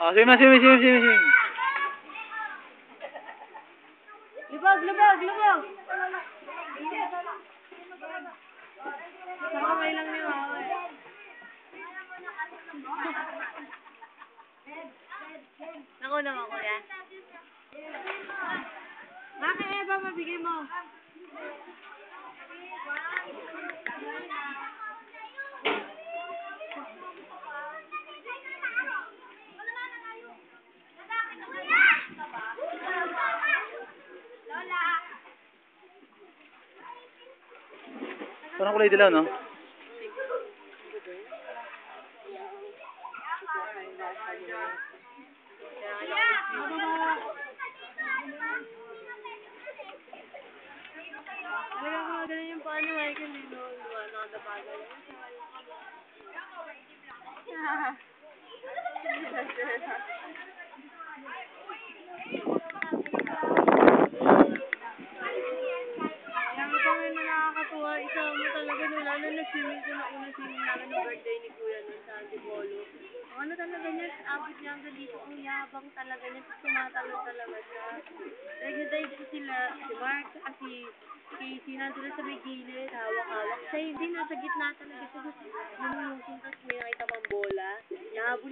Oh, swim na, swim. Lubog! Nakamay lang ni Mama eh. Naku naman ko yan. Bakit Eva, mabigay mo? Parang kulay dilaw, no? Talaga ko ganun yung paano Michael, no? Nakadabagan. Nakakatuwa, isa mo talaga nung lalo na swimming ko na unang swimming namin ng birthday ni Kuya nun sa Antipolo. Ano talaga niya, abot niya hanggang dito, ang yabang talaga niya, tumatalon talaga siya. Nag-dive ko sila, si Mark, si Casey, nandun sa may gilid, hawak-hawak. Siya hindi, nasa gitna talaga siya, lumulusong, tapos may nakita pang bola, nahabol